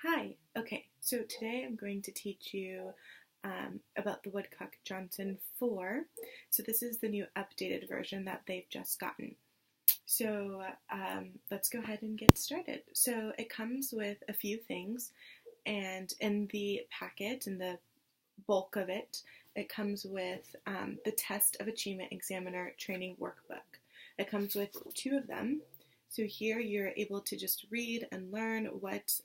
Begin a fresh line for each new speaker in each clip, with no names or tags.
Hi, okay, so today I'm going to teach you about the Woodcock-Johnson 4. So this is the new updated version that they've just gotten. So let's go ahead and get started. So it comes with a few things, and in the packet, in the bulk of it, it comes with the Test of Achievement Examiner Training Workbook. It comes with two of them. So here you're able to just read and learn what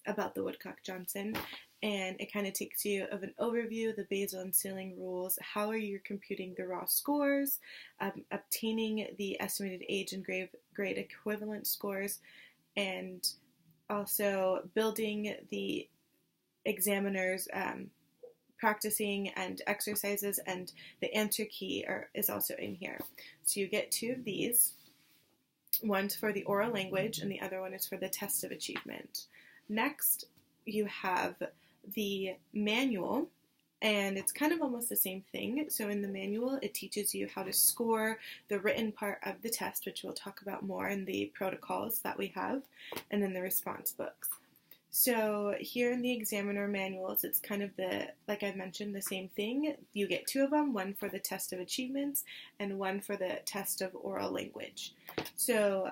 about the Woodcock-Johnson, and it kind of takes you of an overview, the Basel and ceiling rules, how are you computing the raw scores, obtaining the estimated age and grade equivalent scores, and also building the examiner's practicing and exercises, and the answer key is also in here. So you get two of these. One's for the oral language and the other one is for the test of achievement. Next, you have the manual, and it's kind of almost the same thing. So in the manual, it teaches you how to score the written part of the test, which we'll talk about more in the protocols that we have, and then the response books. So here in the examiner manuals, it's kind of like I mentioned, the same thing. You get two of them, one for the test of achievements and one for the test of oral language. So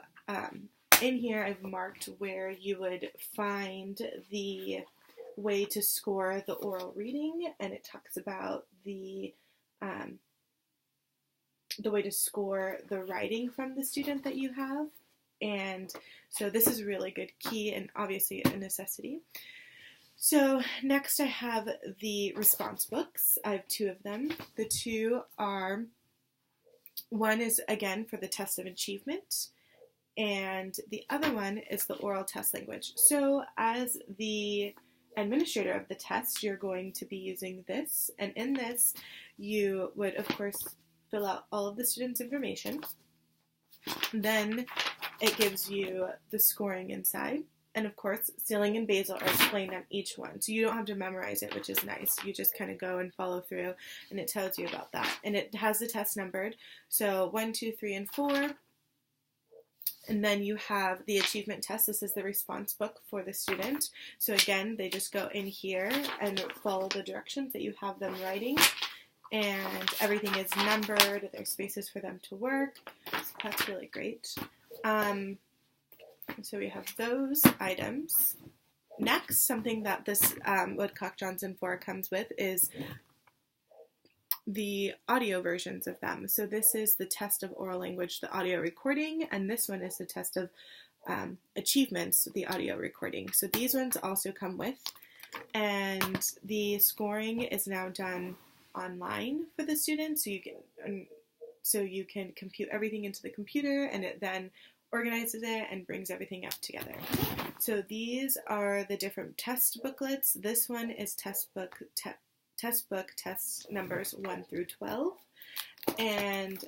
in here, I've marked where you would find the way to score the oral reading, and it talks about the way to score the writing from the student that you have. And so this is a really good key and obviously a necessity. So next I have the response books. I have two of them. The two are, one is again for the test of achievement, and the other one is the oral test language. So as the administrator of the test, you're going to be using this, and in this you would of course fill out all of the students' information. Then it gives you the scoring inside, and of course ceiling and Basel are explained on each one, so you don't have to memorize it, which is nice. You just kind of go and follow through, and it tells you about that, and it has the test numbered, so 1, 2, 3, and 4. And then you have the achievement test. This is the response book for the student. So again, they just go in here and follow the directions that you have them writing, and everything is numbered. There's spaces for them to work. So that's really great. So we have those items. Next, something that this Woodcock-Johnson 4 comes with is the audio versions of them. So this is the test of oral language, the audio recording, and this one is the test of achievements, the audio recording. So these ones also come with, and the scoring is now done online for the students, so you can compute everything into the computer, and it then organizes it and brings everything up together. So these are the different test booklets. This one is test book test numbers 1 through 12, and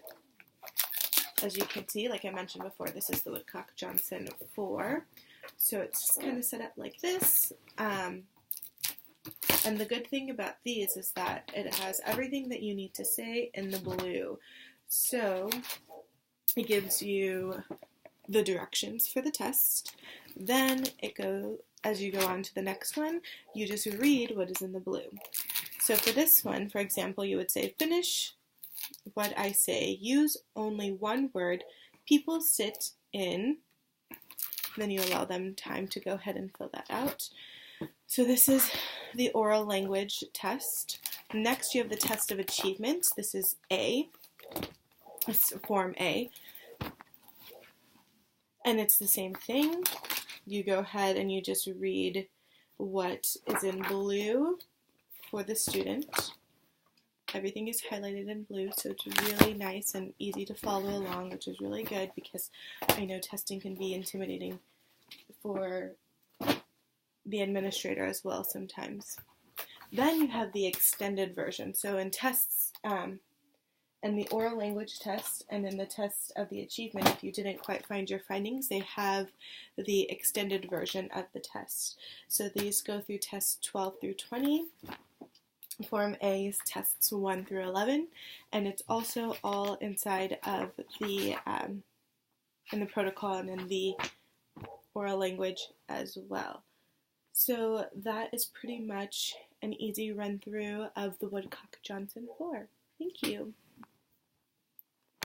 as you can see, like I mentioned before, this is the Woodcock-Johnson 4. So it's kind of set up like this. And the good thing about these is that it has everything that you need to say in the blue. So it gives you the directions for the test. Then as you go on to the next one, you just read what is in the blue. So for this one, for example, you would say, finish what I say. Use only one word. People sit in. Then you allow them time to go ahead and fill that out. So this is the oral language test. Next, you have the test of achievement. This is A. It's Form A. And it's the same thing. You go ahead and you just read what is in blue for the student. Everything is highlighted in blue, so it's really nice and easy to follow along, which is really good because I know testing can be intimidating for the administrator as well sometimes. Then you have the extended version. So in tests, in the oral language test and in the test of the achievement, if you didn't quite find your findings, they have the extended version of the test. So these go through tests 12 through 20. Form A is tests 1 through 11, and it's also all inside of the in the protocol and in the oral language as well. So that is pretty much an easy run through of the Woodcock Johnson 4. Thank you.